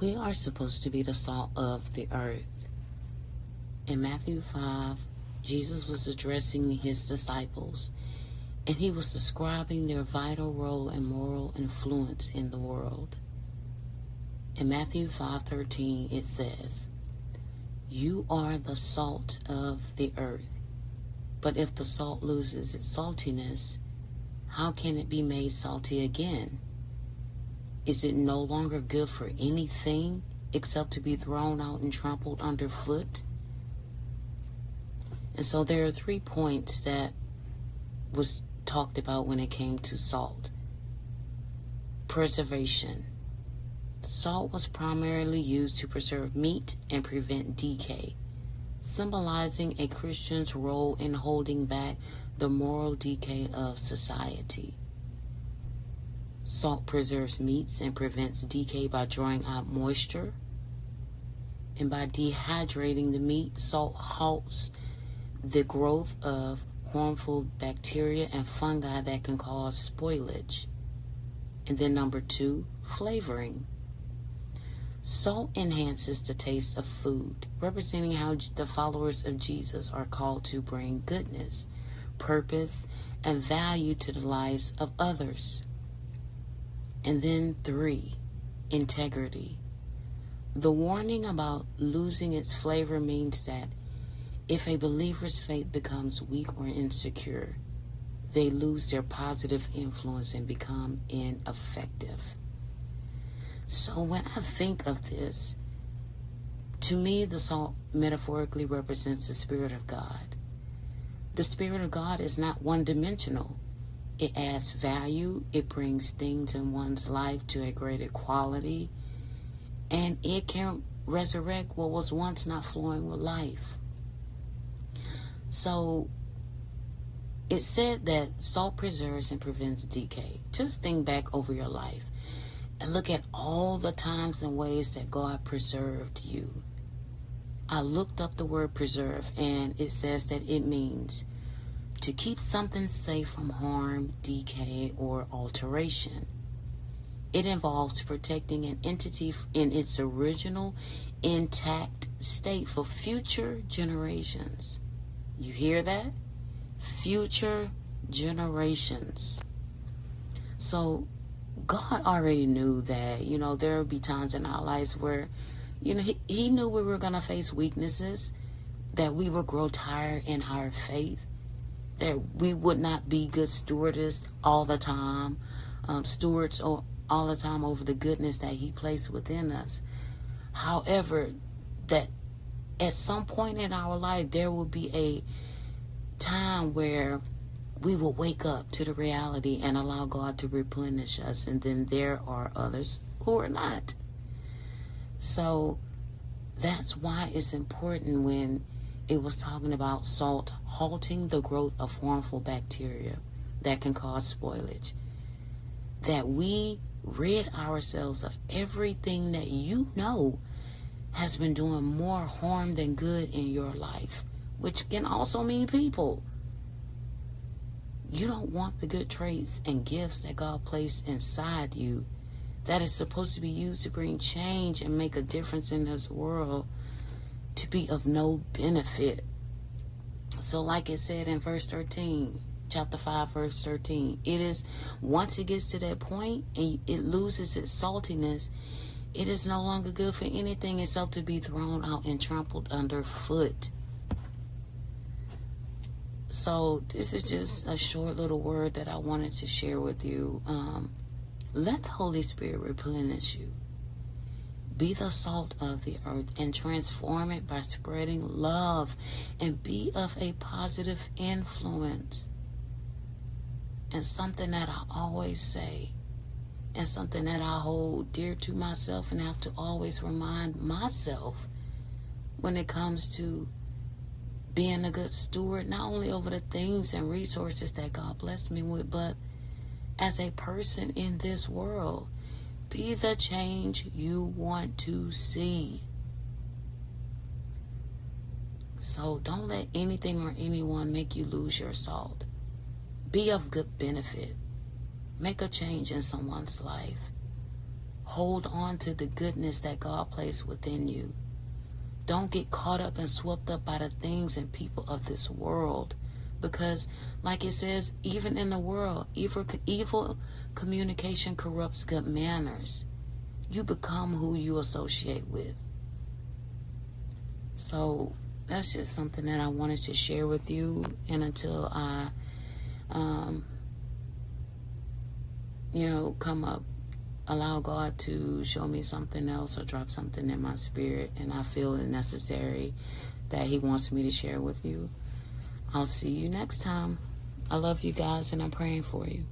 We are supposed to be the salt of the earth. In Matthew 5, Jesus was addressing his disciples, and he was describing their vital role and moral influence in the world. In Matthew 5:13, it says, "You are the salt of the earth, but if the salt loses its saltiness, how can it be made salty again? Is it no longer good for anything except to be thrown out and trampled underfoot?" And so there are 3 points that was talked about when it came to salt. Preservation. Salt was primarily used to preserve meat and prevent decay, symbolizing a Christian's role in holding back the moral decay of society. Salt preserves meats and prevents decay by drawing out moisture. And by dehydrating the meat, salt halts the growth of harmful bacteria and fungi that can cause spoilage. And then number 2, flavoring. Salt enhances the taste of food, representing how the followers of Jesus are called to bring goodness, purpose, and value to the lives of others. And then 3, integrity. The warning about losing its flavor means that if a believer's faith becomes weak or insecure, they lose their positive influence and become ineffective. So when I think of this, to me, the salt metaphorically represents the Spirit of God. The Spirit of God is not one-dimensional. It adds value, it brings things in one's life to a greater quality, and it can resurrect what was once not flowing with life. So, it said that salt preserves and prevents decay. Just think back over your life and look at all the times and ways that God preserved you. I looked up the word preserve, and it says that it means to keep something safe from harm, decay, or alteration. It involves protecting an entity in its original intact state for future generations. You hear that? Future generations. So God already knew that, there would be times in our lives where, he knew we were going to face weaknesses, that we would grow tired in our faith, that we would not be good stewards all the time, stewards all the time over the goodness that he placed within us. However, that at some point in our life, there will be a time where we will wake up to the reality and allow God to replenish us. And then there are others who are not. So that's why it's important when it was talking about salt halting the growth of harmful bacteria that can cause spoilage, that we rid ourselves of everything that has been doing more harm than good in your life, which can also mean people. You don't want the good traits and gifts that God placed inside you that is supposed to be used to bring change and make a difference in this world to be of no benefit. So like it said in verse 13, chapter 5, verse 13, it is, once it gets to that point and it loses its saltiness, it is no longer good for anything except to be thrown out and trampled underfoot. So this is just a short little word that I wanted to share with you. Let the Holy Spirit replenish you. Be the salt of the earth and transform it by spreading love and be of a positive influence. And something that I always say, and something that I hold dear to myself and have to always remind myself when it comes to being a good steward, not only over the things and resources that God blessed me with, but as a person in this world. Be the change you want to see. So don't let anything or anyone make you lose your salt. Be of good benefit. Make a change in someone's life. Hold on to the goodness that God placed within you. Don't get caught up and swept up by the things and people of this world. Because, like it says, even in the world, evil communication corrupts good manners. You become who you associate with. So, that's just something that I wanted to share with you. And until I, come up, allow God to show me something else or drop something in my spirit, and I feel it necessary that He wants me to share with you, I'll see you next time. I love you guys, and I'm praying for you.